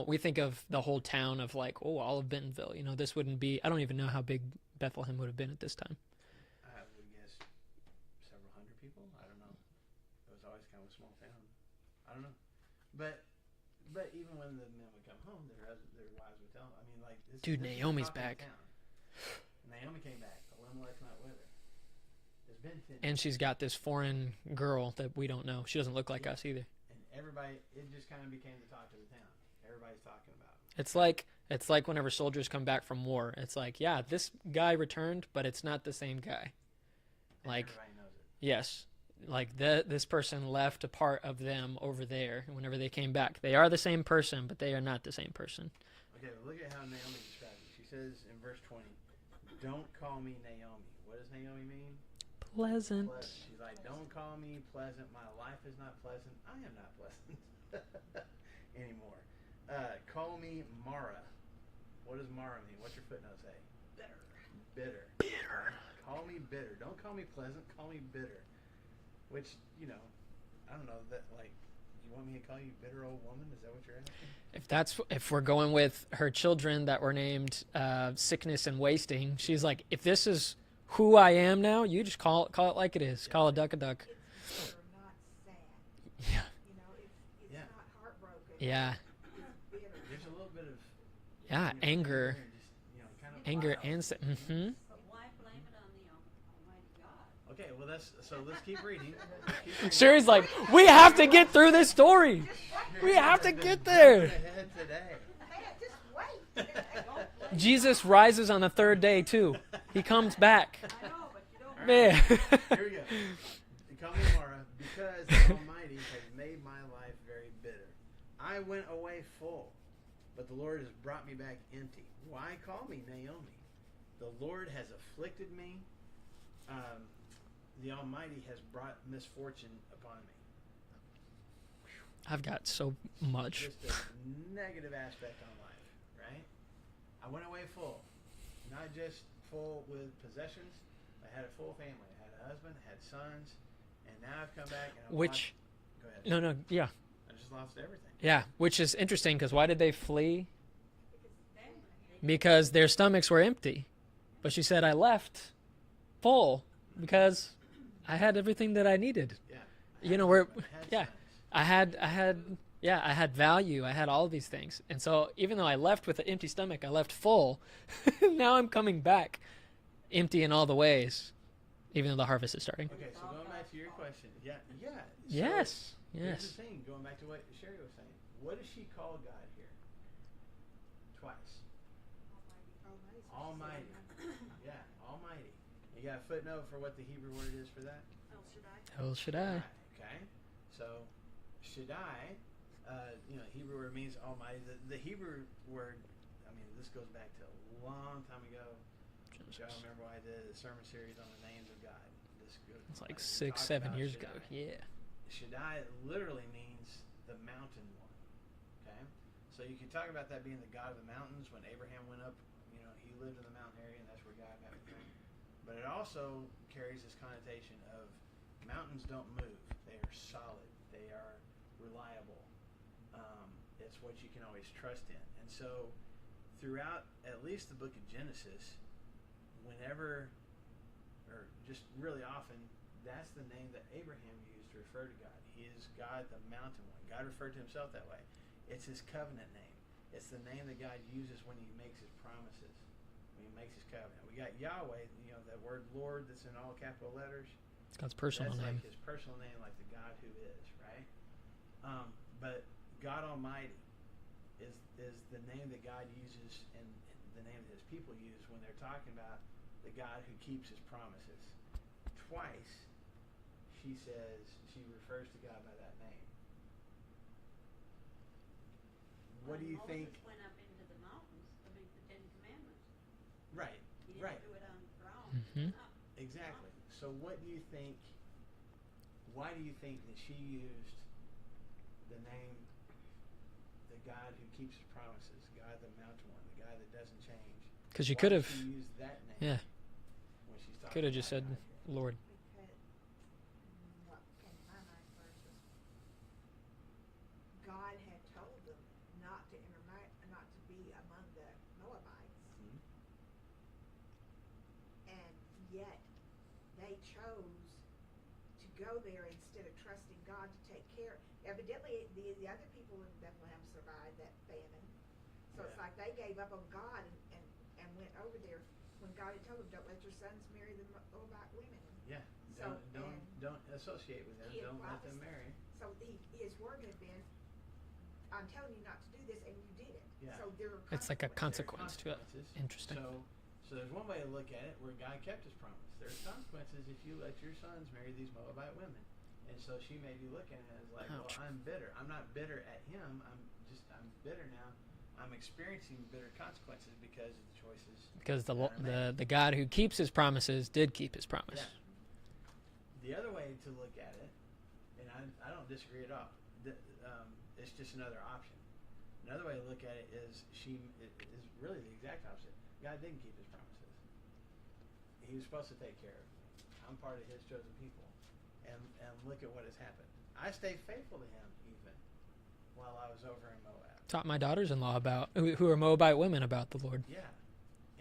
we think of the whole town of all of Bentonville. This wouldn't be, I don't even know how big Bethlehem would have been at this time. I would guess several hundred people. I don't know. It was always kind of a small town. I don't know. But even when the men would come home, their wives would tell them. I mean, this. Dude, this is Naomi's the talk of the back. town. Naomi came back. Elimelech's not with her. There's been 10 And she's got this foreign girl that we don't know. She doesn't look like us either. And everybody, it just kind of became the talk of the town. Everybody's talking about it. It's like whenever soldiers come back from war. It's like, yeah, this guy returned, but it's not the same guy. And Like, everybody knows it. yes, like this person left a part of them over there whenever they came back. They are the same person, but they are not the same person. Okay, well, look at how Naomi describes it. She says in verse 20, "Don't call me Naomi." What does Naomi mean? Pleasant. She's like, "Don't call me pleasant. My life is not pleasant. I am not pleasant anymore. Call me Mara." What does Mara mean? What's your footnote say? Bitter. Bitter. Call me bitter. Don't call me pleasant. Call me bitter. Which, you know, I don't know, that, like, you want me to call you bitter old woman? Is that what you're asking? If we're going with her children that were named Sickness and Wasting, she's like, if this is who I am now, you just call it like it is. Call a duck a duck. It's bitter, not sad. Yeah. You know, it's Yeah. not heartbroken. Yeah. It's bitter. There's a little bit of Yeah, anger. and just, kind of Anger wild. and mm-hmm. But why blame it on the Almighty God? Okay, well, let's keep reading. Sherry's like, we have to get through this story. We have to get there. Ahead today. Man, just wait. Jesus rises on the third day too. He comes back. I know, but you don't. Man. Here we go. Call me Mara, because the Almighty has made my life very bitter. I went away full, but the Lord has brought me back empty. Why call me Naomi? The Lord has afflicted me. The Almighty has brought misfortune upon me. I've got so much. Just a negative aspect on life, right? I went away full. Not just full with possessions. I had a full family. I had a husband, I had sons, and now I've come back and Which, go ahead. no, yeah. I just lost everything. Yeah, which is interesting because why did they flee? Because their stomachs were empty. But she said, I left full because I had everything that I needed. Yeah. You know, we're, I had yeah, sons. I had value. I had all these things. And so even though I left with an empty stomach, I left full. Now I'm coming back empty in all the ways, even though the harvest is starting. Okay, so going back to your question. Yeah. So Yes. Here's Yes. the thing, going back to what Sherry was saying. What does she call God here? Twice. Almighty. Yeah, Almighty. You got a footnote for what the Hebrew word is for that? El Shaddai. Okay. So, Shaddai, Hebrew word means Almighty. The Hebrew word, I mean, this goes back to a long time ago. Y'all remember why I did a sermon series on the names of God? It's like 6-7 years ago. Yeah. Shaddai literally means the mountain one. Okay? So you can talk about that being the God of the mountains. When Abraham went up, he lived in the mountain area, and that's where God met with him. But it also carries this connotation of mountains don't move. They are solid. They are reliable. It's what you can always trust in. And so throughout at least the book of Genesis, whenever, or just really often, that's the name that Abraham used to refer to God. He is God, the mountain one. God referred to himself that way. It's his covenant name. It's the name that God uses when he makes his promises, when he makes his covenant. We got Yahweh, that word Lord that's in all capital letters. It's God's personal That's name. like his personal name, like the God who is, right? But God Almighty is the name that God uses and the name that his people use when they're talking about the God who keeps his promises. Twice, she refers to God by that name. What do you think? Moses went up into the mountains to make the Ten Commandments. Right, He didn't right. do it on the ground. Mhm. Up. Exactly. So what do you think, why do you think that she used the name, the God who keeps his promises, God the mountain one, the God that doesn't change? Because you Why could did have, she use that name yeah, when she's talking could have just about said God here? Lord. Because what came to my mind first was God had told them not to not to be among the Moabites, Mhm. and yet they chose to go there instead of trusting God to take care. Evidently, the other people in Bethlehem survived that famine, so it's Yeah. like they gave up on God and went over there when God had told them, "Don't let your sons marry the Moabite women." Yeah. So, Don't associate with them. he had Don't let them promised marry. So his word had been, "I'm telling you not to do this," and you did it. Yeah. So there are It's like a consequences. consequence to it. Consequences. Interesting. So there's one way to look at it where God kept his promise. There's consequences if you let your sons marry these Moabite women. And so she may be looking at it as like, well, Ouch. I'm bitter. I'm not bitter at him. I'm bitter now. I'm experiencing bitter consequences because of the choices. Because that I made. the God who keeps his promises did keep his promise. Yeah. The other way to look at it, and I don't disagree at all. It's just another option. Another way to look at it is is really the exact opposite. God didn't keep his promises. He was supposed to take care of me. I'm part of his chosen people, and look at what has happened. I stayed faithful to him even while I was over in Moab. Taught my daughters-in-law about who are Moabite women about the Lord. Yeah,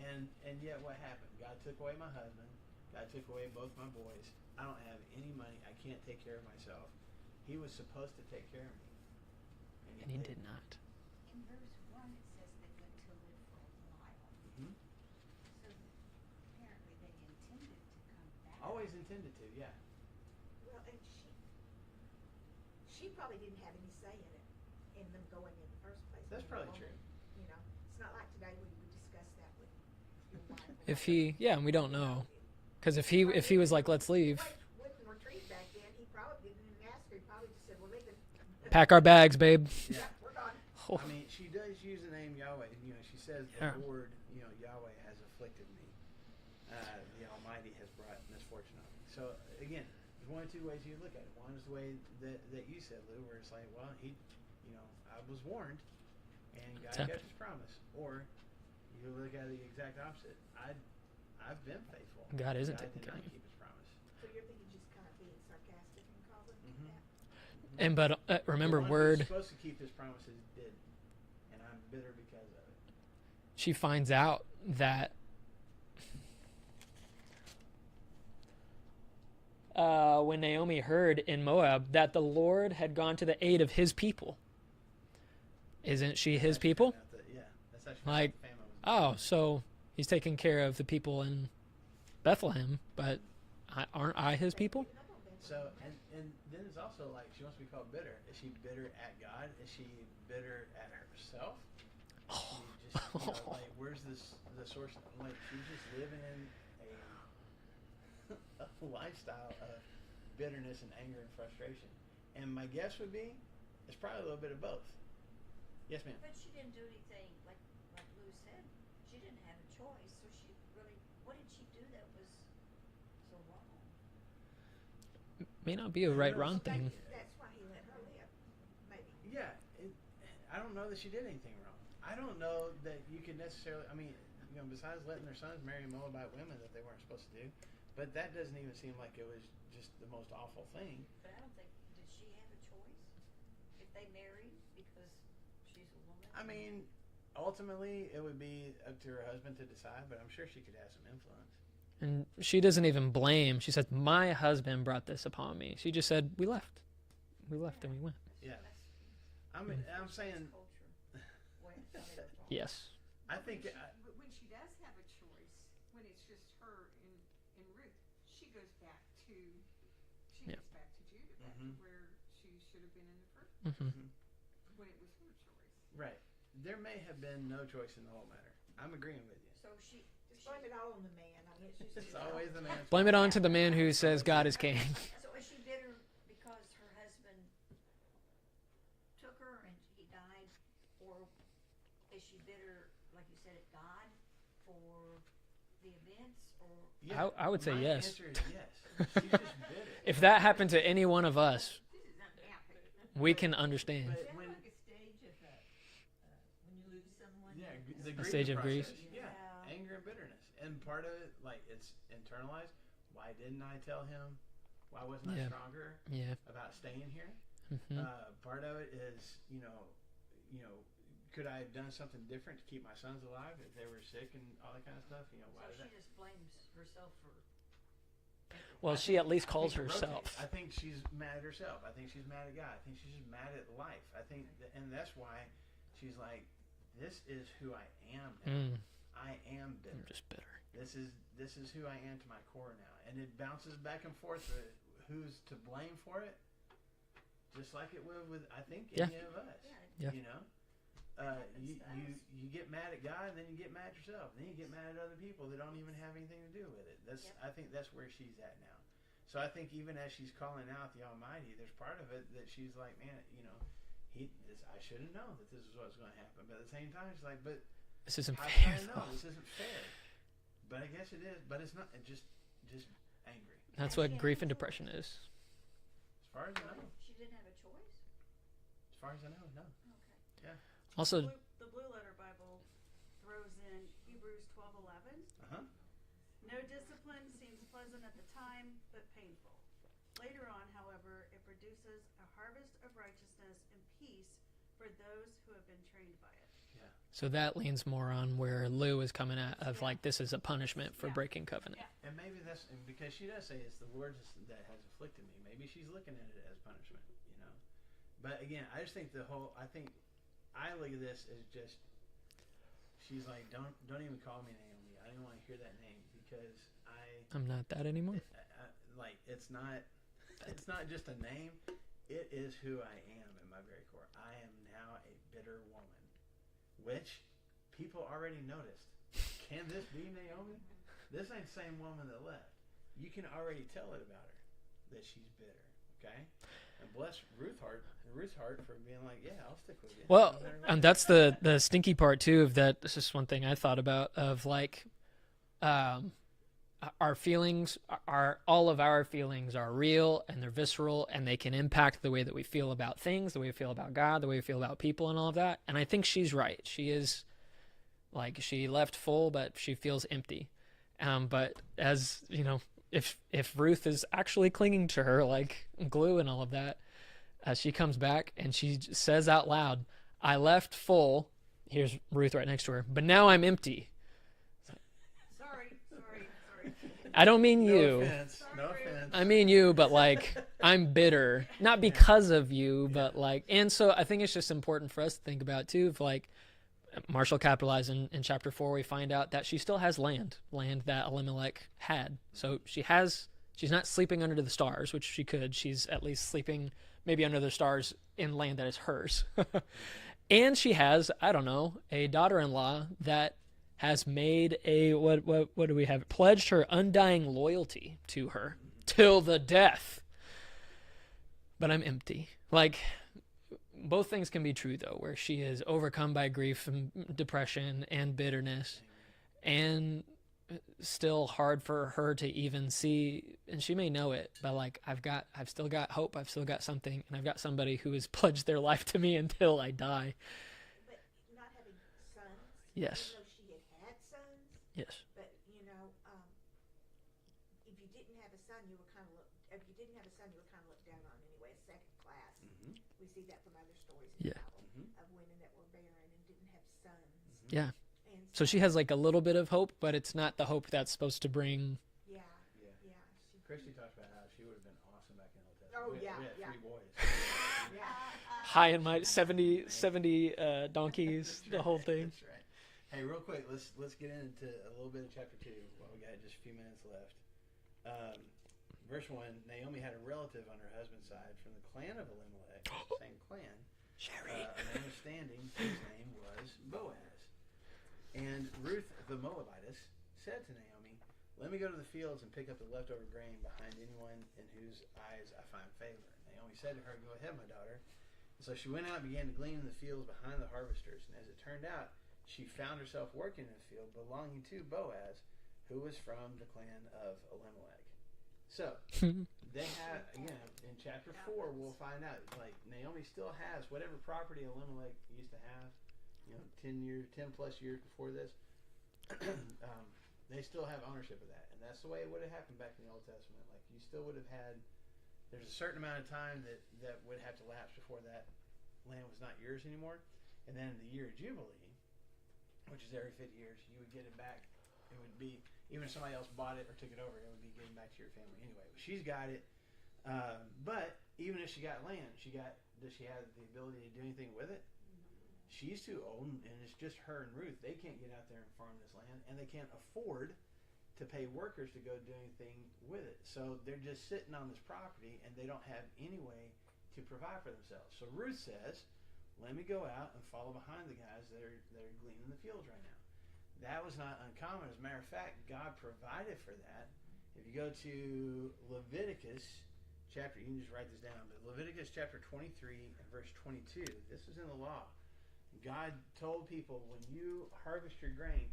and yet what happened? God took away my husband. God took away both my boys. I don't have any money. I can't take care of myself. He was supposed to take care of me, And he did not. In verse 1, it says they went to live for a while. Mm-hmm. So apparently they intended to come back. Always intended to, yeah. Well, and she probably didn't have any say in them going in the first place. That's I mean, probably the true. woman, You know, it's not like today when you would discuss that with your wife. or If whatever. he, yeah, and we don't know, because if he was like, let's leave, Women were treated back then. He probably didn't even ask her. He probably just said, "We're leaving." pack our bags, babe. Yeah. We're gone. Oh, I mean, she does use the name Yahweh. You know, she says Yeah. the Lord, Yahweh has afflicted me. The Almighty has brought misfortune on me. So again, there's one of two ways you look at it. One is the way that you said, Lou, where it's like, well, I was warned, and God Tempted. kept his promise. Or you look at it the exact opposite. I've been faithful. God isn't God taking did care not of me. keep his promise. So you're thinking just kind of being sarcastic and calling Mhm. that? And but remember, The one who's word. supposed to keep his promises did, and I'm bitter because of it. She finds out that when Naomi heard in Moab that the Lord had gone to the aid of his people. Isn't she his That's people? found out that- yeah, that's actually Like, what the famine was. Oh, so he's taking care of the people in Bethlehem, but aren't I his people? So, and then it's also like she wants to be called bitter. Is she bitter at God? Is she bitter at herself? Is she just, like, where's the source? Like, she's just living in a lifestyle of bitterness and anger and frustration. And my guess would be, it's probably a little bit of both. Yes, ma'am. But she didn't do anything, like Lou said, she didn't have a choice, so she really, what did she do that was so wrong? May not be a right wrong So maybe thing. that's why he let her live. Maybe. Yeah, I don't know that she did anything wrong. I don't know that you could necessarily. I mean, besides letting their sons marry Moabite women that they weren't supposed to do, but that doesn't even seem like it was just the most awful thing. But I don't think, did she have a choice? If they married because she's a woman? I mean, ultimately, it would be up to her husband to decide, but I'm sure she could have some influence. And she doesn't even blame. She said, "My husband brought this upon me." She just said, "We left. We left and we went." Yeah, I'm saying. Culture. Well, I mean, that's wrong. Yes. I think. But when she does have a choice, when it's just her and Ruth, she goes back to Yeah. Judah, back Mhm. to where she should have been in the first Hmm. when it was her choice. Right. There may have been no choice in the whole matter. I'm agreeing with you. So she, Just blame it all on the man. I mean, it's just It's always the man's Blame it on to the man who says God is king. so is she bitter because her husband took her and he died? Or is she bitter, like you said, at God for the events? Or Yeah, I would say my yes. answer is yes. She's just bitter. If that happened to any one of us, This is unhappy. we can understand. But is that when, like a stage of when you lose someone? yeah, the A stage of grieving grief? process. Yeah, anger and bitterness, and part of it, like, it's internalized. Why didn't I tell him? Why wasn't I Yeah. stronger Yeah. about staying here? Hmm. Part of it is, could I have done something different to keep my sons alive if they were sick and all that kind of stuff? Why So did she I? just blames herself for. Well, I she think- at least I calls think it herself. rotates. I think she's mad at herself. I think she's mad at God. I think she's just mad at life. I think, and that's why she's like, "This is who I am now. Mm, I am bitter. I'm just bitter. This is who I am to my core now." And it bounces back and forth with who's to blame for it, just like it would with I think Yeah. any of us. Yeah. Yeah. you get mad at God, and then you get mad at yourself, and then you get mad at other people that don't even have anything to do with it. I think that's where she's at now. So I think even as she's calling out the Almighty, there's part of it that she's like, man, I should have known that this is what's going to happen. But at the same time, she's like, but This isn't how fair. do I know? This isn't fair. But I guess it is. But it's not. Just angry. That's what grief and depression is. As far as I know. She didn't have a choice? As far as I know, no. Okay. Yeah. Also, The Blue Letter Bible throws in Hebrews 12:11. No discipline seems pleasant at the time, but painful. Later on, however, it produces a harvest of righteousness and peace for those who have been trained by it. Yeah. so that leans more on where Lou is coming at of like, this is a punishment for breaking covenant. Yeah. And maybe that's because she does say it's the Lord that has afflicted me. Maybe she's looking at it as punishment, But again, I just think I look at this as just, she's like, don't even call me Naomi. I don't want to hear that name because I'm not that anymore. It's not just a name. It is who I am in my very core. I am now a bitter woman, which people already noticed. Can this be Naomi? This ain't the same woman that left. You can already tell it about her that she's bitter. Okay, and bless Ruth's heart for being like, yeah, I'll stick with you. Well, and that's the stinky part too of that. This is one thing I thought about of like, our feelings all of our feelings are real and they're visceral and they can impact the way that we feel about things, the way we feel about God, the way we feel about people and all of that. And I think she's right. She is like, she left full, but she feels empty. But as you know, if Ruth is actually clinging to her like glue and all of that, she comes back and she says out loud, I left full. Here's Ruth right next to her, but now I'm empty. Sorry. I don't mean you. No offense. I mean you, but like, I'm bitter. Not because of you, but like, and so I think it's just important for us to think about too, if like, Marshall capitalized in chapter 4, we find out that she still has land that Elimelech had. So she's not sleeping under the stars, which she could. She's at least sleeping maybe under the stars in land that is hers. And she has, I don't know, a daughter-in-law that has made what do we have? Pledged her undying loyalty to her till the death. But I'm empty. Like, both things can be true though, where she is overcome by grief and depression and bitterness, and still hard for her to even see, and she may know it, but like, I've still got hope, I've still got something, and I've got somebody who has pledged their life to me until I die. But not having sons. Yes. Even though she had sons. Yes. But if you didn't have a son, you were kind of looked down on anyway, second class. Mm-hmm. We see that from other stories in Yeah. the Bible of women that were barren and didn't have sons. Yeah. And So she has like a little bit of hope, but it's not the hope that's supposed to bring. Yeah. Christy talks about how she would have been awesome back in the Old Testament. Oh, we yeah, had yeah. 3 boys. Yeah. High and mighty, 70 donkeys, the whole thing. That's right. Hey, real quick, let's get into a little bit of chapter 2 while we got just a few minutes left. Verse 1, Naomi had a relative on her husband's side from the clan of Elimelech, same clan. Sherry. A man of standing, whose name was Boaz. And Ruth the Moabitess said to Naomi, let me go to the fields and pick up the leftover grain behind anyone in whose eyes I find favor. Naomi said to her, go ahead, my daughter. And so she went out and began to glean in the fields behind the harvesters. And as it turned out, she found herself working in a field belonging to Boaz, who was from the clan of Elimelech. So, they have, again, in chapter 4, we'll find out, like, Naomi still has whatever property Elimelech used to have, 10 plus years before this. They still have ownership of that. And that's the way it would have happened back in the Old Testament. Like, you still would have had, there's a certain amount of time that would have to lapse before that land was not yours anymore. And then in the year of Jubilee, which is every 50 years, you would get it back. It would be, even if somebody else bought it or took it over, it would be given back to your family anyway. But she's got it. But even if she got land, does she have the ability to do anything with it? She's too old, and it's just her and Ruth. They can't get out there and farm this land, and they can't afford to pay workers to go do anything with it. So they're just sitting on this property, and they don't have any way to provide for themselves. So Ruth says, let me go out and follow behind the guys that are gleaning the fields right now. That was not uncommon. As a matter of fact, God provided for that. If you go to Leviticus chapter, you can just write this down, but Leviticus chapter 23 and verse 22, this is in the law. God told people, when you harvest your grain,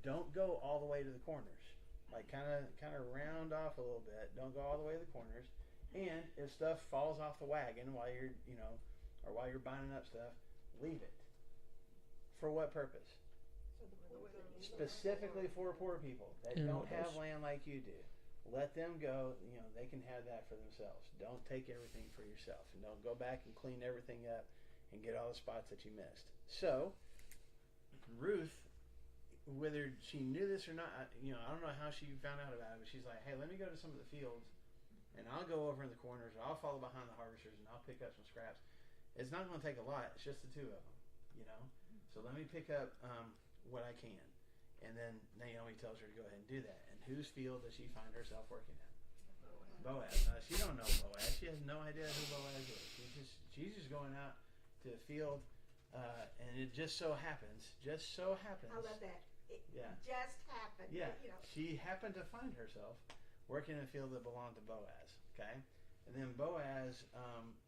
don't go all the way to the corners. Like kind of round off a little bit. Don't go all the way to the corners. And if stuff falls off the wagon while you're, or while you're binding up stuff, leave it. For what purpose? Specifically for poor people that don't have land like you do. Let them go. They can have that for themselves. Don't take everything for yourself, and don't go back and clean everything up and get all the spots that you missed. So, Ruth, whether she knew this or not, I don't know how she found out about it, but she's like, hey, let me go to some of the fields, and I'll go over in the corners, or I'll follow behind the harvesters, and I'll pick up some scraps. It's not going to take a lot. It's just the two of them, So let me pick up what I can. And then Naomi tells her to go ahead and do that. And whose field does she find herself working at? Boaz. Now, she don't know Boaz. She has no idea who Boaz is. She's just going out to the field, and it just so happens. I love that. It just happened. Yeah. She happened to find herself working in a field that belonged to Boaz. Okay. And then Boaz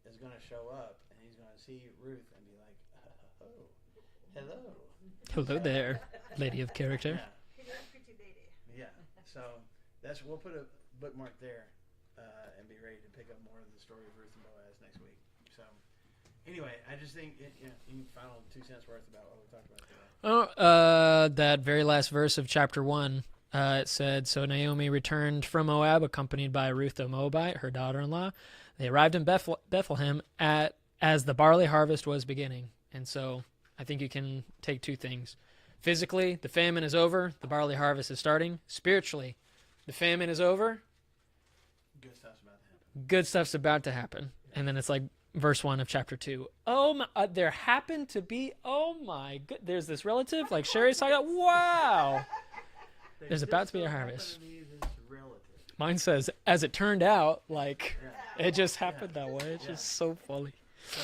is going to show up, and he's going to see Ruth and be like, oh, hello. Hello there, lady of character. Yeah. So we'll put a bookmark there and be ready to pick up more of the story of Ruth and Boaz next week. So anyway, I just think any final 2 cents worth about what we talked about today. That very last verse of chapter 1, it said, so Naomi returned from Moab, accompanied by Ruth the Moabite, her daughter-in-law. They arrived in Bethlehem as the barley harvest was beginning. And so I think you can take two things. Physically, the famine is over. The barley harvest is starting. Spiritually, the famine is over. Good stuff's about to happen. And then it's like verse 1 of chapter 2. Oh, my, there happened to be, oh my good, there's this relative, like Sherry's talking about. Wow. There's about to be a harvest. Mine says, as it turned out, like, it just happened that way. It's just so funny. So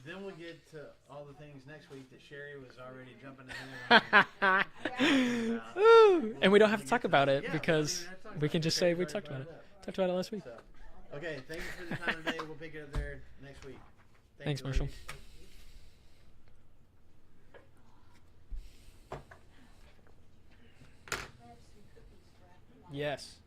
then we'll get to all the things next week that Sherry was already jumping ahead. And we don't have to talk about it because we can just say we talked about it. Talked about it last week. So, okay, thank you for the time today. We'll pick it up there next week. Thanks, Marshall. Yes.